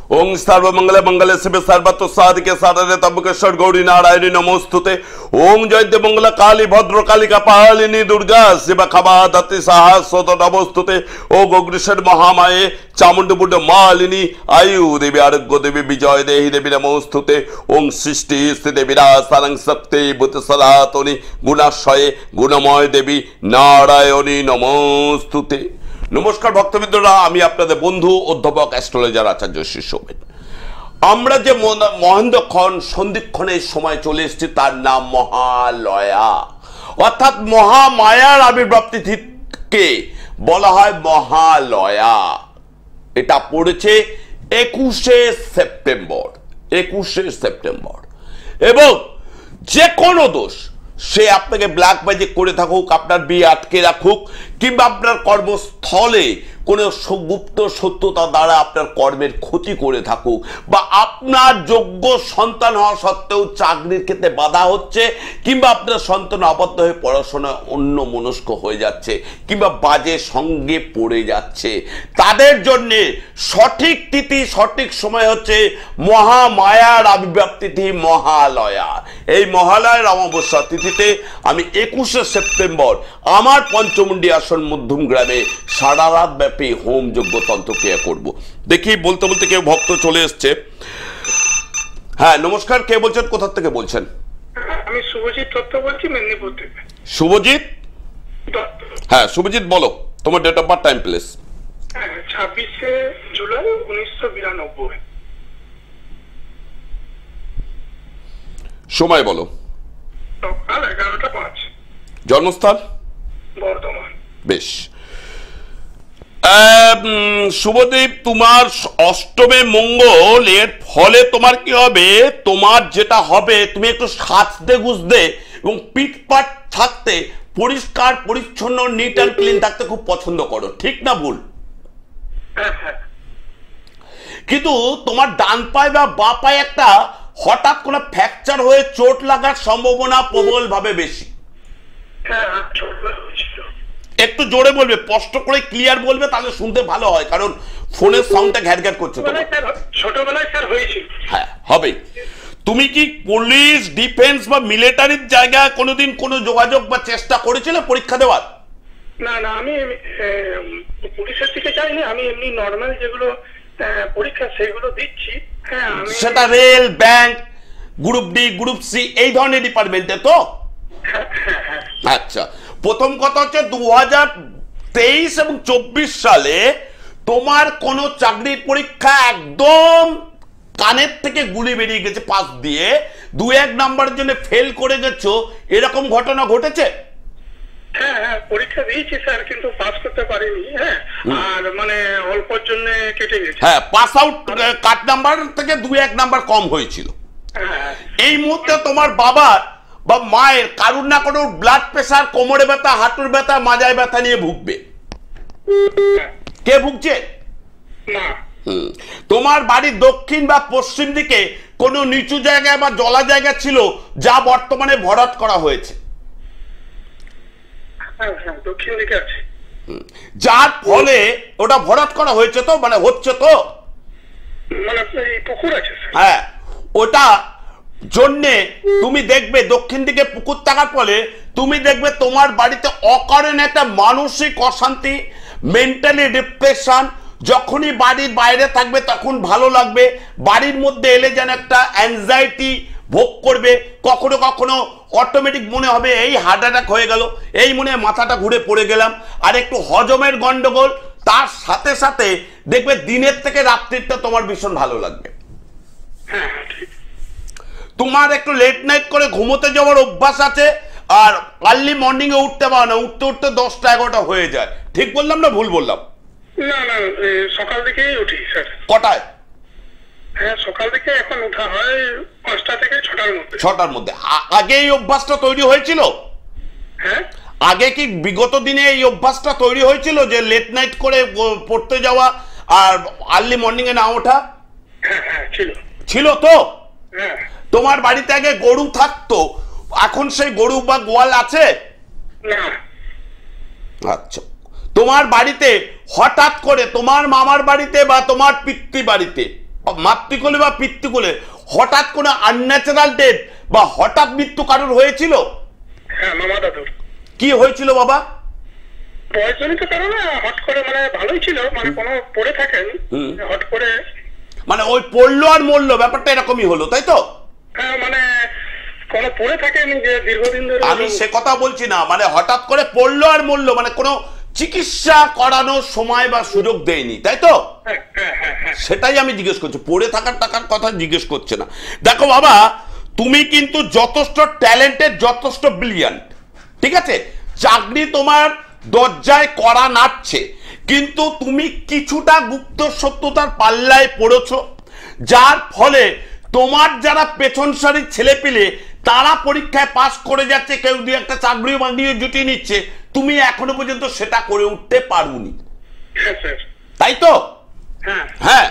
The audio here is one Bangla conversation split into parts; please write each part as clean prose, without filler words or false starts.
ओं सर्वमंगल मंगल शिव सर्वतो साधिके साधने तबकेश्वर गौरी नारायणी नमोस्तुते। ओं जयते मंगल काली भद्र कालिका पालिनी दुर्गा शिव खबा दत्ति सहस्रत नमोस्तुते। ओ गोग्रेश्वर महामाये चामुंडबुड मालिनी आयु देवी आरोग्य देवी विजय देहि देवी नमोस्तुते। ओं सृष्टि स्थिति विनाशानं शक्ति भूत सनातनी गुणाश्रये गुणमय देवी नारायणी नमोस्तुते। नमस्कार भक्तबिंदुरा, आमी आपनादेर बंधु अध्यापक एस्ट्रोलजार आचार्य श्री सोमेन। आमरा जे महेंद्रक्षण सन्धिक्षणेर समय चले एसेछि तार नाम महालया, अर्थात महामायार आविर्भाव तिथिके बला हय महालया। एटा पड़ेছে 21শে सेप्टेम्बर এবং যে কোনো দোষ সে আপনাকে ব্ল্যাক ম্যাজিক করে থাকুক, আপনার বিয়ে আটকে রাখুক, কিংবা আপনার কর্মস্থলে কোনো গুপ্ত শত্রুতা দ্বারা আপনার কর্মের ক্ষতি করে থাকুক, বা আপনার যোগ্য সন্তান হওয়া সত্ত্বেও চাকরির ক্ষেত্রে বাধা হচ্ছে, কিংবা আপনার সন্তান আবদ্ধ হয়ে পড়াশোনায় অন্য মনস্ক হয়ে যাচ্ছে, কিংবা বাজে সঙ্গে পড়ে যাচ্ছে, তাদের জন্যে সঠিক তিথি সঠিক সময় হচ্ছে মহামায়ার আবির্ভাব তিথি মহালয়া। এই মহালয়ার অমাবস্যা তিথিতে আমি 21শে সেপ্টেম্বর আমার পঞ্চমুন্ডি আসন মধ্যম গ্রামে সারা রাত ব্যাপী হোম যজ্ঞ তন্ত্রক্রিয়া করব। দেখি বলতে বলতে কেউ ভক্ত চলে এসছে। হ্যাঁ নমস্কার, কে বলছেন, কোথা থেকে বলছেন? আমি শুভজিৎ দত্ত বলছি, মেদিনীপুর থেকে। শুভজিৎ দত্ত? হ্যাঁ শুভজিৎ বলো, তোমার date of birth, time place. 26শে জুলাই 1992। সময় বলো। সকাল 11টা 5। জন্মস্থান? বর্ধমান। বেশ। শুভদীপ, তোমার অষ্টমে মঙ্গল, এর ফলে তোমার কি হবে? তোমার যেটা হবে, তুমি একটু সাজতে গুজতে এবং পিটপাট থাকতে, পরিষ্কার পরিচ্ছন্ন নিট অ্যান্ড ক্লিন থাকতে খুব পছন্দ করো, ঠিক না ভুল? কিন্তু তোমার ডান পায়ে বা বা পায়ে একটা হঠাৎ কোনো ফ্র্যাকচার হয়ে চোট লাগার সম্ভাবনা প্রবল ভাবে বেশি। একটু জোরে বলবে, স্পষ্ট করে ক্লিয়ার বলবে, তাহলে শুনতে ভালো হয়, কারণ ফোনের সাউন্ডটা ঘ্যাট ঘ্যাট করছে। ছোটবেলায় স্যার হয়েছিল। হ্যাঁ হবে। তুমি কি পুলিশ, ডিফেন্স বা মিলিটারির জায়গায় কোনোদিন কোনো যোগাযোগ বা চেষ্টা করেছিলে পরীক্ষা দেওয়ার? না না, আমি পুলিশের দিকে যাইনি, আমি এমনি নর্মাল যেগুলো পরীক্ষা সেগুলো দিচ্ছি। হ্যাঁ, সেটা rail, bank, group D, group C এই ধরনের ডিপার্টমেন্টে তো? আচ্ছা, প্রথম কথা হচ্ছে 2023 এবং 24 সালে তোমার কোন চাকরির পরীক্ষা একদম কানের থেকে গুলি বেরিয়ে গেছে পাস দিয়ে, 2-1 নাম্বারের জন্য ফেল করে গেছো, এরকম ঘটনা ঘটেছে? হ্যাঁ হ্যাঁ, পরীক্ষা দিয়েছি স্যার, কিন্তু পাস করতে পারিনি। হ্যাঁ, আর মানে অল্পর জন্য কেটে গেছে। হ্যাঁ, পাস আউট কাট নাম্বার থেকে 2-1 নাম্বার কম হয়েছিল। এই মুহূর্তে তোমার বাবার বা মায়ের কারুর না কারুর ব্লাড প্রেসার, কোমরে ব্যথা, হাঁটুর ব্যথা, মাজায় ব্যথা নিয়ে ভুগবে। কে ভুগছে? না। তোমার বাড়ির দক্ষিণ বা পশ্চিম দিকে কোনো নিচু জায়গায় বা জলা জায়গা ছিল, যা বর্তমানে ভরাট করা হয়েছে। দক্ষিণ দিকে আছে, যার ফলে ওটা ভরাট করা হয়েছে, তো মানে হচ্ছে তো, মানে পুকুর আছে। হ্যাঁ, ওটা জন্যে তুমি দেখবে দক্ষিণ দিকে পুকুর থাকার ফলে তুমি দেখবে তোমার বাড়িতে অকারণে একটা মানসিক অশান্তি, মেন্টালি ডিপ্রেশন। যখনই বাড়ির বাইরে থাকবে তখন ভালো লাগবে, বাড়ির মধ্যে এলে যেন একটা অ্যাংজাইটি ভোগ করবে, কখনো কখনো অটোমেটিক মনে হবে এই হার্ট অ্যাটাক হয়ে গেল, এই মনে মাথাটা ঘুরে পড়ে গেলাম, আর একটু হজমের গন্ডগোল। তার সাথে সাথে দেখবে দিনের থেকে রাত্রিটা তোমার ভীষণ ভালো লাগবে। তোমার একটু লেট নাইট করে ঘুমোতে যাওয়ার অভ্যাস আছে, আর আর্লি মর্নিং এ উঠতে পারো না, উঠতে উঠতে 10টা-11টা হয়ে যায়। ঠিক বললাম না ভুল বললাম? না না, সকাল দিকেই উঠি স্যার। কটায়? হ্যাঁ, সকাল দিকে এখন ওঠা হয় 5টা থেকে 6টার মধ্যে। 6টার মধ্যে। আগে এই অভ্যাসটা তৈরি হয়েছিল? হ্যাঁ, আগে কি বিগত দিনে এই অভ্যাসটা তৈরি হয়েছিল যে লেট নাইট করে পড়তে যাওয়া আর আর্লি মর্নিং এ না ওঠা? হ্যাঁ ছিল। ছিল তো? হ্যাঁ। তোমার বাড়িতে আগে গরু থাকতো, এখন সেই গরু বা গোয়াল আছে? না। আচ্ছা, তোমার বাড়িতে হঠাৎ করে তোমার মামার বাড়িতে বা তোমার পিতৃ বাড়িতে মাতৃকোলে বা পিতৃকোলে হঠাৎ কোনো আনন্যাচারাল ডেথ বা হঠাৎ মৃত্যু কারোর হয়েছিল? হ্যাঁ, মামা দাদুর। কি হয়েছিল বাবা? বয়সজনিত কারণে হট করে, মানে ভালোই ছিল, মানে কোনো পড়ে থাকেন, হট করে মানে ওই পড়লো আর মরলো, ব্যাপারটা এরকমই হলো, তাই তো? হ্যাঁ, মানে কোনো পড়ে থাকেন যে দীর্ঘদিন ধরে। আমি সে কথা বলছি না, মানে হঠাৎ করে পড়লো আর মরলো, মানে কোনো চিকিৎসা করানোর সময় বা সুযোগ দেয়নি, তাই তো? সেটাই আমি জিজ্ঞেস করছি, পড়ে থাকার টাকার কথা জিজ্ঞেস করছে না। দেখো বাবা, তুমি কিন্তু যথেষ্ট ট্যালেন্টেড, যথেষ্ট ব্রিলিয়ান্ট, ঠিক আছে? চাকরি তোমার দরজায় করা নাড়ছে, কিন্তু তুমি কিছুটা গুপ্ত সত্যতার পাল্লায় পড়েছো, যার ফলে তোমার যারা পেছন সারির ছেলেপিলে তারা পরীক্ষায় পাস করে যাচ্ছে, কেউ দিয়ে একটা চাকরি বানিয়ে জুটিয়ে নিচ্ছে, তুমি এখনো পর্যন্ত সেটা করে উঠতে পারোনি, তাই তো? হ্যাঁ,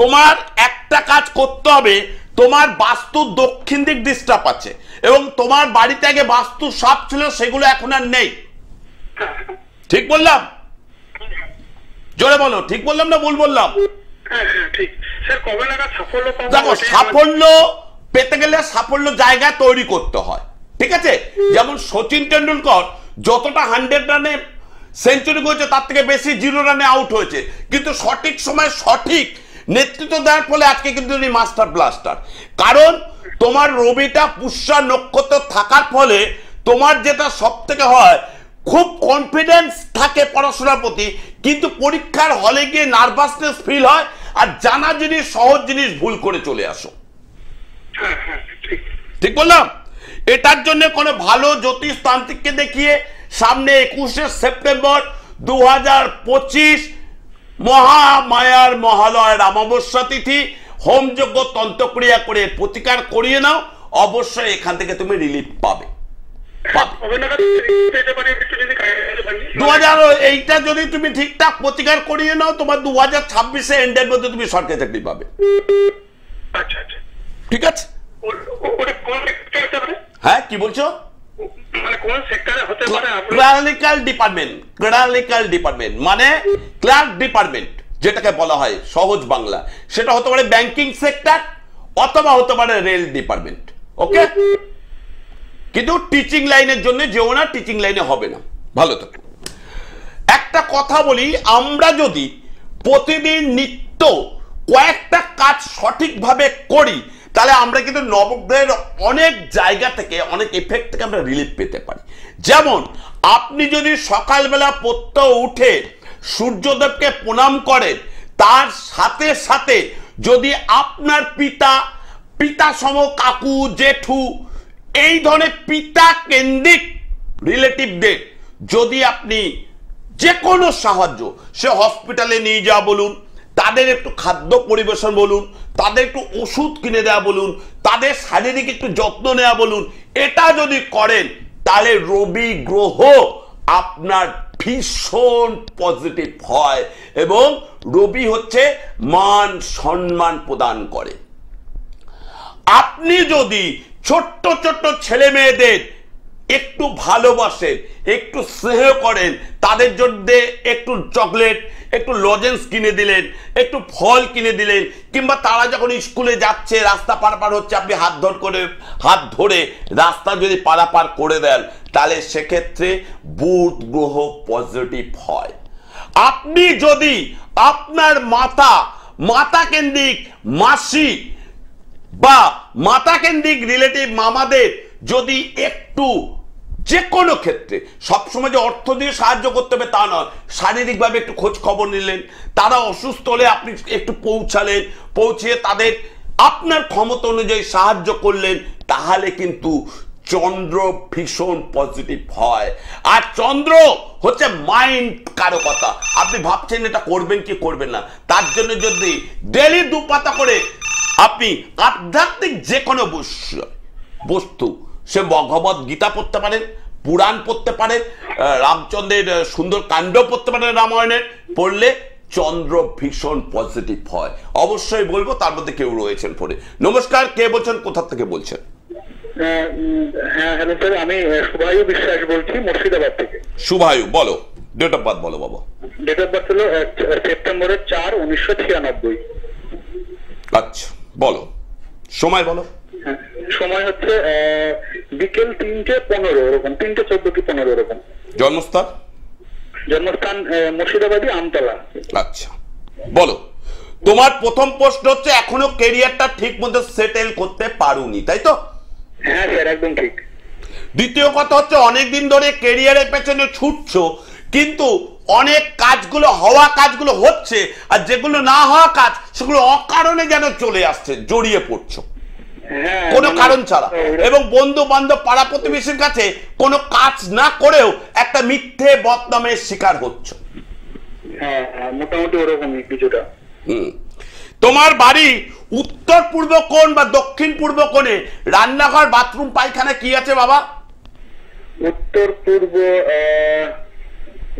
তোমার একটা কাজ করতে হবে, তোমার বাস্তু দক্ষিণ দিক ডিস্টার্ব আছে এবং তোমার বাড়িতে আগে বাস্তু সাপ ছিল, সেগুলো এখন আর নেই। ঠিক বললাম? জোরে বলো, ঠিক বললাম না ভুল বললাম? দেখো, সাফল্য পেতে গেলে সাফল্য জায়গা তৈরি করতে হয়, ঠিক আছে? যেমন সচিন টেন্ডুলকর যতটা 100 রানে সেঞ্চুরি করেছে তার থেকে বেশি 0 রানে আউট হয়েছে, কিন্তু সঠিক সময় সঠিক নেতৃত্ব দেওয়ার ফলে আজকে কিন্তু উনি মাস্টার ব্লাস্টার। কারণ তোমার রবিটা পুষ্যা নক্ষত্র থাকার ফলে তোমার যেটা সব থেকে হয়, খুব কনফিডেন্স থাকে পড়াশোনার প্রতি, কিন্তু পরীক্ষার হলে গিয়ে নার্ভাসনেস ফিল হয়, আর জানা জিনিস, সহজ জিনিস ভুল করে চলে আসো। ঠিক বললাম? এটার জন্য কোনো ভালো জ্যোতিষ তান্ত্রিককে দেখিয়ে সামনে 21শে সেপ্টেম্বর 2025 মহামায়ার মহালয়ের অমাবস্যা তিথি হোমযজ্ঞ তন্ত্রক্রিয়া করে প্রতিকার করিয়ে নাও, অবশ্যই এখান থেকে তুমি রিলিফ পাবে। 2000 এইটা যদি তুমি ঠিকঠাক প্রতিকার করিয়ে নাও, তোমার 2026 এন্ডের মধ্যে তুমি সরকারি চাকরি পাবে। ঠিক আছে? হ্যাঁ, কি বলছো? ক্লারিক্যাল ডিপার্টমেন্ট মানে ক্লার্ক ডিপার্টমেন্ট যেটাকে বলা হয় সহজ বাংলা, সেটা হতে পারে ব্যাংকিং সেক্টর অথবা হতে পারে রেল ডিপার্টমেন্ট। ওকে, কিন্তু টিচিং লাইনের জন্য যেও না, টিচিং লাইনে হবে না। ভালো থাকো। একটা কথা বলি, আমরা যদি প্রতিদিন নিত্য কয়েকটা কাজ সঠিকভাবে করি, তাহলে আমরা কিন্তু নবগ্রহের অনেক জায়গা থেকে, অনেক এফেক্ট থেকে আমরা রিলিফ পেতে পারি। যেমন আপনি যদি সকালবেলা প্রত্যহ উঠে সূর্যদেবকে প্রণাম করেন, তার সাথে সাথে যদি আপনার পিতা সম কাকু, জেঠু, এই ধরনের পিতা কেন্দ্রিক রিলেটিভদের যদি আপনি যে কোনো সাহায্য, সে হসপিটালে নিয়ে যাওয়া বলুন, তাদের একটু খাদ্য পরিবেশন বলুন, তাদের একটু ওষুধ কিনে দেওয়া বলুন, তাদের শারীরিক একটু যত্ন নেওয়া বলুন, এটা যদি করেন, তাহলে রবি গ্রহ আপনার ভীষণ পজিটিভ হয় এবং রবি হচ্ছে মান সম্মান প্রদান করে। আপনি যদি ছোট্ট ছোট্ট ছেলে মেয়েদের একটু ভালোবাসেন, একটু স্নেহ করেন, তাদের জন্য একটু চকলেট, একটু লজেন্স কিনে দিলেন, একটু ফল কিনে দিলেন, কিংবা তারা যখন স্কুলে যাচ্ছে, রাস্তা পারাপার হচ্ছে, আপনি হাত ধরে রাস্তা যদি পারাপার করে দেন, তাহলে সেক্ষেত্রে বুধ গ্রহ পজিটিভ হয়। আপনি যদি আপনার মাতা কেন্দ্রিক মাসি বা মাতা কেন্দ্রিক রিলেটিভ মামাদের যদি একটু যে কোনো ক্ষেত্রে, সবসময় যে অর্থ দিয়ে সাহায্য করতে হবে তা নয়, শারীরিকভাবে একটু খোঁজ খবর নিলেন, তারা অসুস্থ হলে আপনি একটু পৌঁছালেন, পৌঁছিয়ে তাদের আপনার ক্ষমতা অনুযায়ী সাহায্য করলেন, তাহলে কিন্তু চন্দ্র ভীষণ পজিটিভ হয়। আর চন্দ্র হচ্ছে মাইন্ড কারকতা। আপনি ভাবছেন এটা করবেন কি করবেন না, তার জন্য যদি ডেলি 2 পাতা করে আপনি আধ্যাত্মিক যে কোনো বস্তু, সে ভগবত গীতা পড়তে পারেন, পুরাণ পড়তে পারেন, রামচন্দ্রের সুন্দর কাণ্ড পড়তে পারেন, রামায়ণের, পড়লে চন্দ্র ভীষণ পজিটিভ হয়। অবশ্যই বলবো, তার মধ্যে কেউ রয়েছেন ফোনে। নমস্কার, কে বলছেন, কোথা থেকে বলছেন? হ্যাঁ, হ্যালো স্যার, আমি শুভায়ু বিশ্বাস বলছি, মুর্শিদাবাদ থেকে। শুভায়ু, বলো, ডেট অফ বার্থ বলো বাবা। ডেট অফ বার্থ হলো সেপ্টেম্বরের 4, 1996। আচ্ছা বলো, সময় বলো। সময় হচ্ছে বিকেল 3:15 এরকম, 3:14 কি 15 এরকম। জন্মস্থান? জন্মস্থান মুর্শিদাবাদী, আমতলা। আচ্ছা বলো, তোমার প্রথম প্রশ্ন হচ্ছে এখনো ক্যারিয়ারটা ঠিক মতো সেটেল করতে পারোনি, তাই তো? হ্যাঁ স্যার, একদম ঠিক। দ্বিতীয় কথা হচ্ছে অনেকদিন ধরে ক্যারিয়ারের পেছনে ছুটছো, কিন্তু অনেক কাজগুলো হওয়া কাজগুলো হচ্ছে, আর যেগুলো না হওয়া কাজ সেগুলো অকারণে যেন চলে আসছে, জড়িয়ে পড়ছো কোনো কারণ ছাড়া, এবং বন্ধু বান্ধব পাড়া প্রতিবেশীর কাছে কোনো কাজ না করেও একটা মিথ্যে বদনামের শিকার হচ্ছে। হ্যাঁ মোটামুটি ওরকমই কিছুটা। তোমার বাড়ি উত্তর পূর্ব কোণ বা দক্ষিণ পূর্ব কোণে রান্নাঘর, বাথরুম, পায়খানা কি আছে বাবা? উত্তর পূর্ব,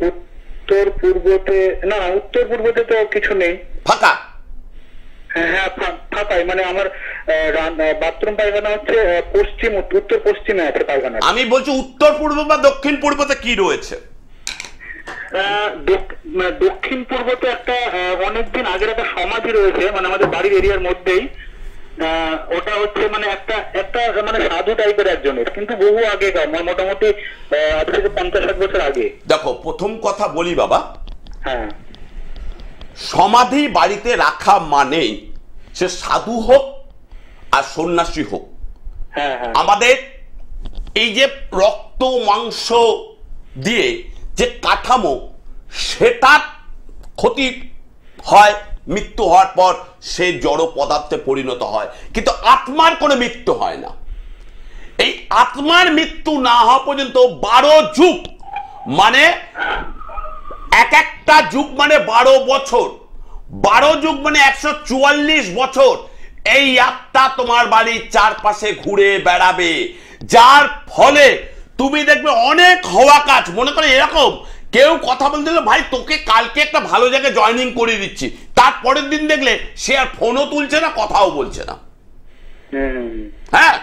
উত্তর পূর্বতে না, উত্তর পূর্বতে তো কিছু নেই, ফাঁকা। হ্যাঁ ফাঁকাই, মানে আমার বাথরুম পায়খানা হচ্ছে পশ্চিম, উত্তর পশ্চিমে আছে পায়খানা। আমি বলছি উত্তর পূর্ব বা দক্ষিণ পূর্বতে কি রয়েছে? দক্ষিণ পূর্বতে একটা অনেকদিন আগের একটা সমাধি রয়েছে, মানে আমাদের বাড়ির এরিয়ার মধ্যেই। ওটা হচ্ছে মানে একটা মানে সাধু টাইপের একজনের, কিন্তু বহু আগে, মোটামুটি আজ থেকে 50-60 বছর আগে। দেখো, প্রথম কথা বলি বাবা, হ্যাঁ, সমাধি বাড়িতে রাখা মানেই সে সাধু হোক আর সন্ন্যাসী হোক, হ্যাঁ হ্যাঁ, আমাদের এই যে রক্ত মাংস দিয়ে যে কাঠামো, সেটার ক্ষতি হয়, মৃত্যু হওয়ার পর সে জড় পদার্থে পরিণত হয়, কিন্তু আত্মার কোনো মৃত্যু হয় না। এই আত্মার মৃত্যু না হওয়া পর্যন্ত 12 যুগ, মানে একটা যুগ মানে 12 বছর, 12 যুগ মানে 144 বছর এই আত্মা তোমার বাড়ির চারপাশে ঘুরে বেড়াবে, যার ফলে তুমি দেখবে অনেক হওয়া কাজ। মনে করে এরকম কেউ কথা বলতে দিল, ভাই তোকে কালকে একটা ভালো জায়গায় জয়েনিং করে দিচ্ছি, তারপরের দিন দেখলে সে আর ফোনও তুলছে না, কথাও বলছে না। হ্যাঁ,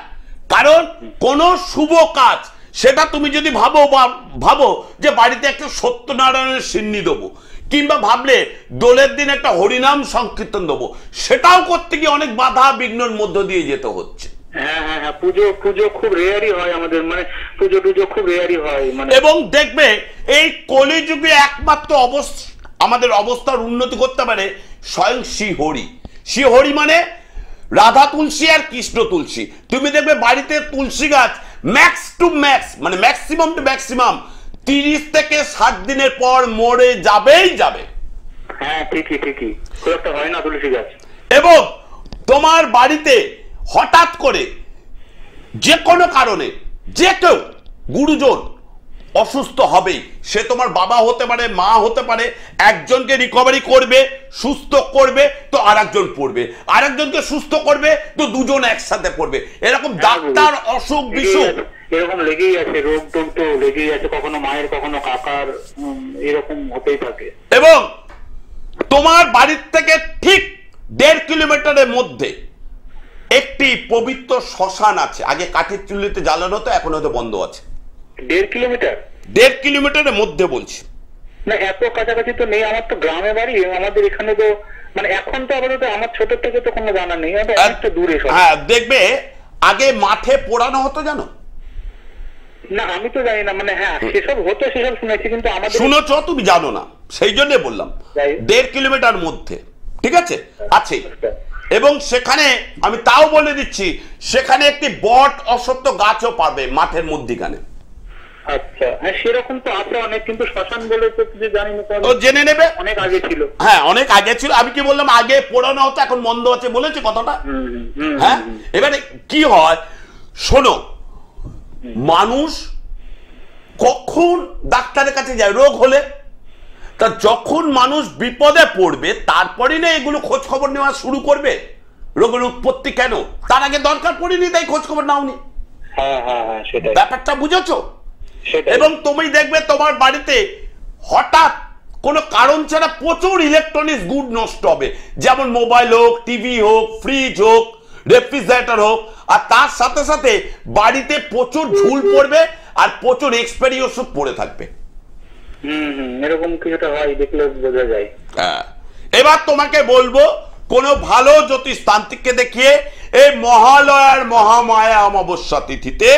কারণ কোন শুভ কাজ, সেটা তুমি যদি ভাবো যে বাড়িতে একটা সত্যনারায়ণের সিন্নি দেবো, কিংবা ভাবলে দোলের দিন একটা হরিনাম সংকীর্তন দেবো, সেটাও করতে গিয়ে অনেক বাধা বিঘ্নের মধ্য দিয়ে যেতে হচ্ছে। হ্যাঁ হ্যাঁ হ্যাঁ, পুজো খুব রেয়ারই হয় আমাদের, মানে পুজো খুব রেয়ারই হয়, মানে। এবং দেখবে এই কলিযুগে একমাত্র আমাদের অবস্থার উন্নতি করতে পারে স্বয়ং শ্রীহরি। শ্রীহরি মানে রাধা তুলসী আর কৃষ্ণ তুলসী। তুমি দেখবে বাড়িতে তুলসী গাছ ম্যাক্স টু ম্যাক্স, মানে ম্যাক্সিমাম টু ম্যাক্সিমাম 30 থেকে 60 দিনের পর মরে যাবেই যাবে। হ্যাঁ ঠিকই, খুব একটা হয় না তুলসী গাছ। এবং তোমার বাড়িতে হঠাৎ করে যে কোনো কারণে যে কেউ গুরুজন অসুস্থ হবেই, সে তোমার বাবা হতে পারে, মা হতে পারে, একজনকে রিকভারি করবে, সুস্থ করবে, তো আরেকজন পড়বে, আরেকজনকে সুস্থ করবে, তো দুজন একসাথে পড়বে, এরকম ডাক্তার অসুখ বিসুখ এরকম লেগেই আছে, রোগ টোগ তো লেগেই আছে, কখনো মায়ের কখনো কাকার, এরকম হতেই থাকে। এবং তোমার বাড়ির থেকে ঠিক 1.5 কিলোমিটারের মধ্যে একটি পবিত্র শ্মশান আছে। আগে কাঠের চুল্লিতে জ্বালানো হতো, এখন হয়তো বন্ধ আছে। 1.5 কিলোমিটার? 1.5 কিলোমিটারের মধ্যে বলছি। না, এত কাছাকাছি তো নেই, আমার তো গ্রামে বাড়ি, আমাদের এখানে তো মানে এখন তো আপাতত আমার ছোট থেকে তো কোনো জানা নেই, অনেকটা দূরে। হ্যাঁ, দেখবে আগে মাঠে পোড়ানো হতো, জানো? না আমি তো জানি না, মানে হ্যাঁ সেসব হতো, সেসব শুনেছি, কিন্তু আমাদের শুনেছ, তুমি জানো না, সেই জন্য বললাম। 1.5 কিলোমিটার মধ্যে, ঠিক আছে, আছে। এবং সেখানে আমি তাও বলে দিচ্ছি, সেখানে একটি বট অশ্বত্থ গাছও পাবে মাঠের মধ্যিখানে। আচ্ছা, হ্যাঁ সেরকম তো আছে অনেক, কিন্তু শ্মশান বলে তো কিছু জানি না, তো জেনে নেবে। অনেক আগে ছিল। হ্যাঁ, অনেক আগে ছিল। আমি কি বললাম আগে পোড়ানো হতো, এখন বন্ধ আছে বলেছি কথাটা? হ্যাঁ, এবারে কি হয় শোনো, মানুষ কখন ডাক্তারের কাছে যায়? রোগ হলে। তা যখন মানুষ বিপদে পড়বে তারপরেই না এগুলো খোঁজ খবর নেওয়া শুরু করবে, রোগের উৎপত্তি কেন, তার আগে দরকার পড়েনি, তাই খোঁজ খবর নাওনি। ব্যাপারটা বুঝেছো? এবং তুমি দেখবে তোমার বাড়িতে হঠাৎ কোনো কারণ ছাড়া প্রচুর ইলেকট্রনিক্স গুড নষ্ট হবে, যেমন মোবাইল হোক, টিভি হোক, ফ্রিজ হোক, রেফ্রিজারেটর হোক, আর তার সাথে সাথে বাড়িতে প্রচুর ঝুল পড়বে আর প্রচুর এক্সপায়ারি ওষুধ পড়ে থাকবে। এরকম কিছুটা হয়, দেখলে বোঝা যায়। হ্যাঁ, এবার তোমাকে বলবো কোনো ভালো জ্যোতিষ তান্ত্রিককে দেখিয়ে এই মহালয়ার মহামায়া অমাবস্যা তিথিতে,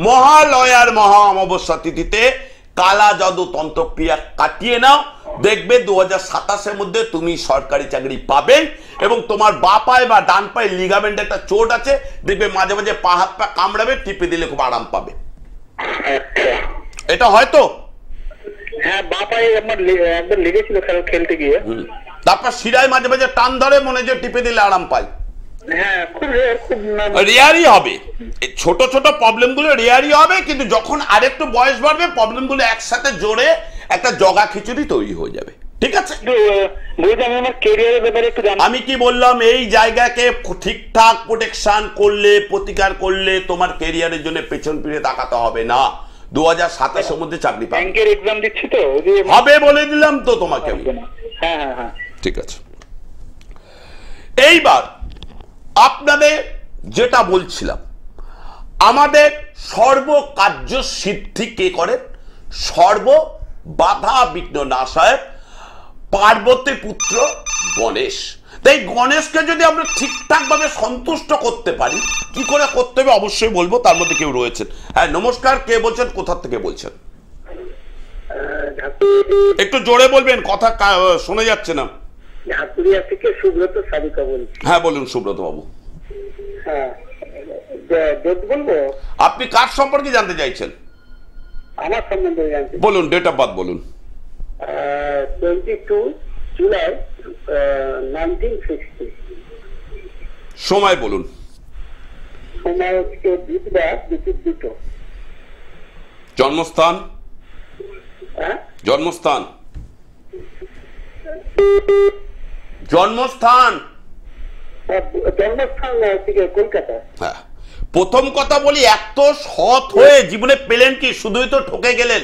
মহালয়ার মহা অমাবস্যা তিথিতে কালা জাদু তন্ত্রক্রিয়া কাটিয়ে নাও। দেখবে 2027-এর মধ্যে তুমি সরকারি চাকরি পাবে এবং তোমার বা পায়ে বা ডান পায়ে লিগামেন্টে একটা চোট আছে, দেখবে মাঝে মাঝে পা হাত পা কামড়াবে, টিপে দিলে খুব আরাম পাবে। এটা হয়তো হ্যাঁ, বা পায়ে আমার একদম লেগেছিল খেলতে গিয়ে। তারপর শিরায় মাঝে মাঝে টান ধরে, মনে যে টিপে দিলে আরাম পায়। হ্যাঁ, খুব রেয়ারই হবে, এই ছোট ছোট প্রবলেম গুলো রেয়ারই হবে, কিন্তু যখন আরেকটু বয়স বাড়বে প্রবলেম গুলো একসাথে জোরে একটা জগা খিচুড়ি তৈরি হয়ে যাবে। ঠিক আছে, আমি কি বললাম, এই জায়গাকে ঠিকঠাক প্রোটেকশন করলে, প্রতিকার করলে তোমার ক্যারিয়ারের জন্য পেছন ফিরে তাকাতে হবে না। 2027-এর মধ্যে চাকরি পাবে। ব্যাংকের এক্সাম দিচ্ছি তো, হবে বলে দিলাম তো তোমাকে আমি। হ্যাঁ হ্যাঁ হ্যাঁ, ঠিক আছে। এইবার আপনাদের যেটা বলছিলাম, আমাদের সর্বকার্য সিদ্ধি কে করেন? সর্ব বাধা বিঘ্ন নাশায় পার্বতী পুত্র গণেশ। তাই গণেশকে যদি আমরা ঠিকঠাক ভাবে সন্তুষ্ট করতে পারি, কি করে করতে হবে অবশ্যই বলবো। তার মধ্যে কেউ রয়েছেন। হ্যাঁ, নমস্কার, কে বলছেন, কোথা থেকে বলছেন? একটু জোরে বলবেন, কথা শোনা যাচ্ছে না। ঝাঁকুড়িয়া থেকে সুব্রত সারিকা বলছি। হ্যাঁ বলুন সুব্রত বাবু। হ্যাঁ, ডেট বলবো? আপনি কার সম্পর্কে জানতে চাইছেন? আমার সম্বন্ধে জানতে। বলুন, ডেট অফ বার্থ বলুন। 22 জুলাই 1960। সময় বলুন। সময় হচ্ছে বুধবার দুপুর 2টো। জন্মস্থান? জন্মস্থান জন্মস্থান জন্মস্থান থেকে কলকাতা। হ্যাঁ, প্রথম কথা বলি, এত সৎ হয়ে জীবনে পেলেন কি? শুধুই তো ঠকে গেলেন।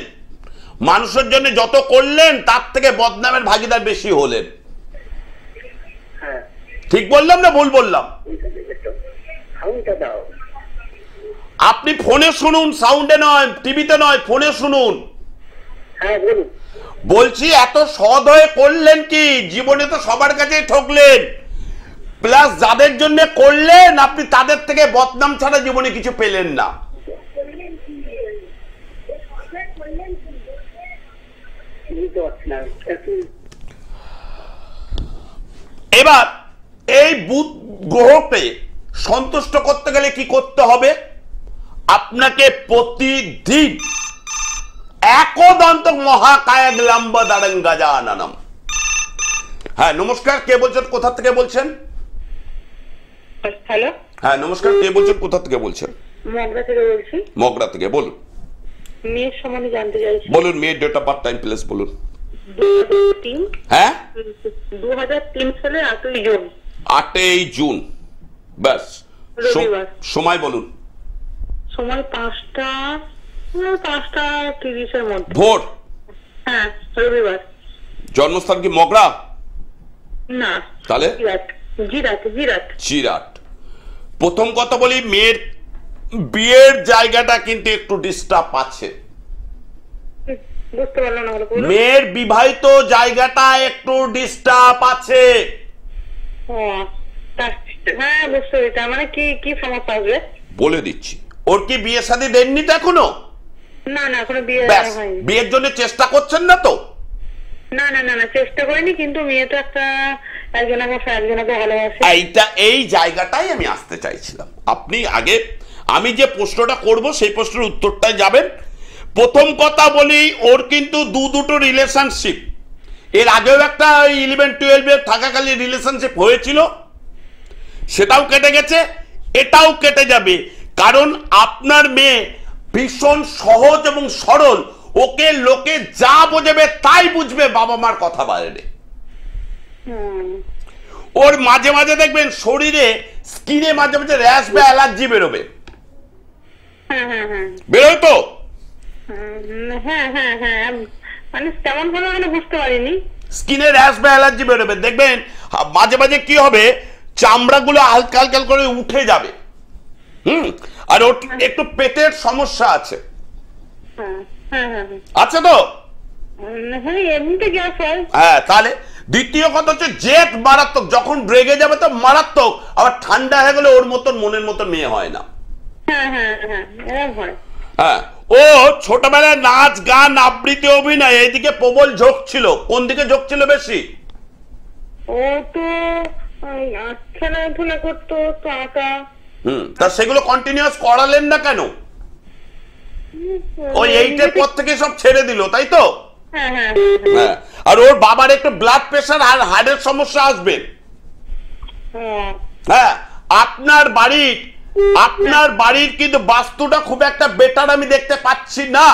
মানুষের জন্য যত করলেন তার থেকে বদনামের ভাগিদার বেশি হলেন। ঠিক বললাম না ভুল বললাম? আপনি ফোনে শুনুন, সাউন্ডে নয়, টিভিতে নয়, ফোনে শুনুন। বলছি এত সৎ হয়ে করলেন কি? জীবনে তো সবার কাছেই ঠকলেন, প্লাস যাদের জন্য করলেন আপনি তাদের থেকে বদনাম ছাড়া জীবনে কিছু পেলেন না। এবার এই বুধ গ্রহকে সন্তুষ্ট করতে গেলে কি করতে হবে? আপনাকে প্রতিদিন একদন্ত মহাকায় লম্ব দারঙ্গা জানানাম। হ্যাঁ নমস্কার, কে বলছেন, কোথা থেকে বলছেন? হ্যালো, হ্যাঁ নমস্কার, কে বলছেন, কোথা থেকে বলছেন? মগরা থেকে বলছি। মগরা থেকে বলুন। মেয়ের সম্বন্ধে জানতে চাইছি। বলুন, মেয়ের date of birth, time, place বলুন। 2003। হ্যাঁ, 2003 সালে 8ই জুন। 8ই জুন, ব্যাস। রবিবার। সময় বলুন। সময় 5টা-5:30-এর মধ্যে। ভোর? হ্যাঁ, রবিবার। জন্মস্থান কি মগরা? না, তাহলে জিরাট। প্রথম কথা বলি, মেয়ের বিয়ের জায়গাটা কিন্তু একটু ডিস্টার্ব আছে। বুঝতে পারলাম না। মেয়ের বিবাহিত জায়গাটা একটু ডিস্টার্ব আছে। হ্যাঁ বুঝতে পেরেছি। তার মানে কি সমস্যা আসবে বলে দিচ্ছি। ওর কি বিয়ে শাদী দেননি তো এখনো? না, এখনো বিয়ে হয়নি। বিয়ের জন্য চেষ্টা করছেন না তো? না, চেষ্টা করিনি, কিন্তু মেয়ে তো একজনকে ভালোবাসে। এই জায়গাটাই আমি আসতে চাইছিলাম। আপনি আগে আমি যে প্রশ্নটা করব সেই প্রশ্নের উত্তরটাই যাবেন। প্রথম কথা বলি, ওর কিন্তু দুটো রিলেশনশিপ, এর আগেও একটা 11-12 থাকাকালীন রিলেশনশিপ হয়েছিল, সেটাও কেটে গেছে, এটাও কেটে যাবে। কারণ আপনার মেয়ে ভীষণ সহজ এবং সরল, ওকে লোকে যা বোঝাবে তাই বুঝবে, বাবা মার কথা বাইরে। ওর মাঝে মাঝে দেখবেন শরীরে স্কিনে মাঝে মাঝে র্যাশ বা অ্যালার্জি বেরোবে। বেরোয় তো? হ্যাঁ, মানে কেমন ভাবে মানে বুঝতে পারিনি। স্কিনে র্যাশ বা অ্যালার্জি বেরোবে, দেখবেন মাঝে মাঝে কি হবে, চামড়াগুলো হালকা হালকা করে উঠে যাবে। আর ওর একটু পেটের সমস্যা আছে। আছে তো? এমনিতে গ্যাস হয়। হ্যাঁ, তাহলে দ্বিতীয় কথা হচ্ছে জেদ মারাত্মক, যখন রেগে যাবে তো মারাত্মক, আবার ঠান্ডা হয়ে গেলে ওর মতন মনের মতন মেয়ে হয় না। হ্যাঁ হ্যাঁ হ্যাঁ, এরকম হয়। হ্যাঁ, ও ছোটবেলায় নাচ গান আবৃত্তি অভিনয় এইদিকে প্রবল ঝোঁক ছিল। কোন দিকে ঝোঁক ছিল বেশি? ও তো খেলাধুলা করতো, তো আঁকা। তা সেগুলো কন্টিনিউয়াস করালেন না কেন? ওই 8-এর পর থেকে সব ছেড়ে দিল, তাই তো? হ্যাঁ হ্যাঁ হ্যাঁ, আর ওর বাবার একটু ব্লাড প্রেশার আর হার্টের সমস্যা আসবে। হ্যাঁ। হ্যাঁ, আপনার বাড়ির কিন্তু বাস্তুটা খুব একটা বেটার আমি দেখতে পাচ্ছি না।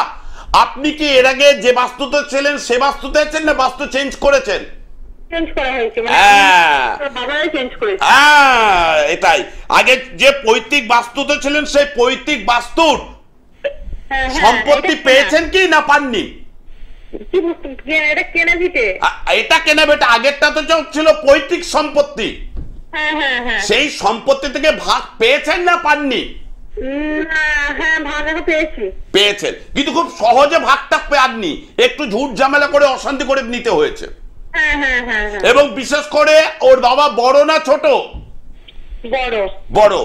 আপনি কি এর আগে যে বাস্তুতে ছিলেন সে বাস্তুতে আছেন না বাস্তু চেঞ্জ করেছেন? চেঞ্জ করা হয়েছে, বাবাই চেঞ্জ করেছে। এটাই, আগে যে পৈতৃক বাস্তুতে ছিলেন সেই পৈতৃক বাস্তুর সম্পত্তি পেয়েছেন কি না পাননি? এটা কেনা ভিটে, এটা কেনা বেটা, আগেরটা তো ছিল পৈতৃক সম্পত্তি। সেই সম্পত্তি থেকে ভাগ পেয়েছেন না পাননি? পেয়েছেন, কিন্তু খুব সহজে ভাগটা পাননি, একটু ঝুট ঝামেলা করে অশান্তি করে নিতে হয়েছে। এবং বিশেষ করে ওর বাবা বড় না ছোট? বড়।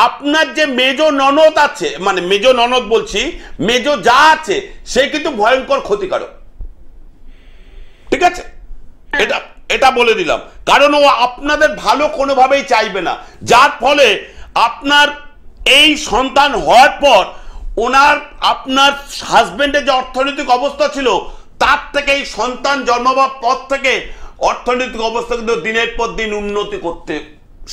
আপনার যে মেজ ননদ আছে, মানে মেজ ননদ বলছি, মেজ যা আছে সে কিন্তু ভয়ঙ্কর ক্ষতিকারক। ঠিক আছে, এটা বলে দিলাম, কারণ ও আপনাদের ভালো কোনোভাবেই চাইবে না, যার ফলে আপনার এই সন্তান হওয়ার পর আপনার হাজবেন্ডের যে অর্থনৈতিক অবস্থা ছিল তার থেকে এই সন্তান জন্মাবার পর থেকে অর্থনৈতিক অবস্থা কিন্তু দিনের পর দিন উন্নতি করতে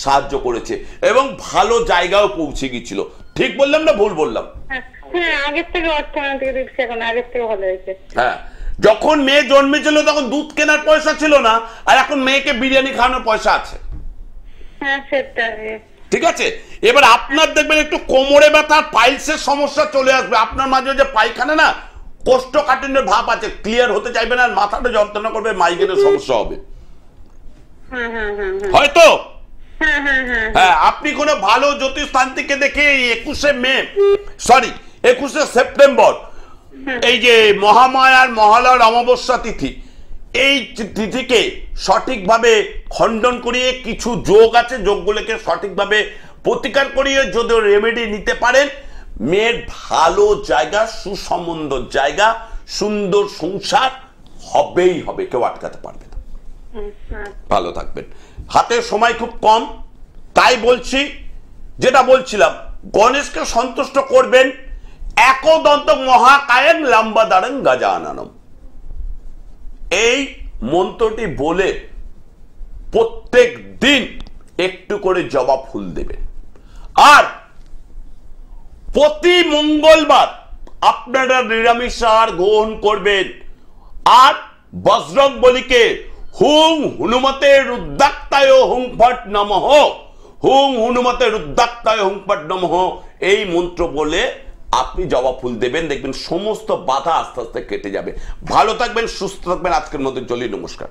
সাহায্য করেছে এবং ভালো জায়গাও পৌঁছে গিয়েছিল। ঠিক বললাম না ভুল বললাম? আগের থেকে অর্থনৈতিক দিক এখন আগের থেকে ভালো হয়েছে। হ্যাঁ, যখন মেয়ে জন্মেছিল তখন দুধ কেনার পয়সা ছিল না, আর এখন মেয়েকে বিরিয়ানি খাওয়ানোর পয়সা আছে। হ্যাঁ সেটাই। ঠিক আছে, এবার আপনার দেখবেন একটু কোমরে ব্যথা, পাইলসের সমস্যা চলে আসবে। আপনার মাঝে যে পায়খানা না কোষ্ঠকাঠিন্যের ভাব আছে, ক্লিয়ার হতে চাইবে না, মাথাটা যন্ত্রণা করবে, মাইগ্রেনের সমস্যা হবে হয়তো। হ্যাঁ, আপনি কোনো ভালো জ্যোতিষতান্ত্রিককে দেখে 21শে সেপ্টেম্বর এই যে মহামায়ার মহালয়ার অমাবস্যা তিথি, এই তিথিকে সঠিকভাবে খণ্ডন করিয়ে কিছু যোগ আছে, যোগগুলোকে সঠিকভাবে প্রতিকার করিয়ে যদি রেমেডি নিতে পারেন, মেয়ের ভালো জায়গা, সুসম্বন্ধ জায়গা, সুন্দর সংসার হবেই হবে, কেউ আটকাতে পারবে না। ভালো থাকবেন। হাতের সময় খুব কম, তাই বলছি, যেটা বলছিলাম, গণেশকে সন্তুষ্ট করবেন। একদন্ত মহাকায়ং লম্বদারং গজাননম, এই মন্ত্রটি বলে প্রত্যেক দিন একটু করে জবা ফুল দেবেন। আর প্রতি মঙ্গলবার আপনারা নিরামিষ আহার গ্রহণ করবেন। আর বজরং বলিকে হুং হনুমতে রুদ্রাক্তায় হুং ফট নমঃ, হুং হনুমতে রুদ্রাক্তায় হুং ফট নমঃ, এই মন্ত্র বলে আপনি জবা ফুল দেবেন, দেখবেন সমস্ত বাধা আস্তে আস্তে কেটে যাবে। ভালো থাকবেন, সুস্থ থাকবেন। আজকের মতো চলি, নমস্কার।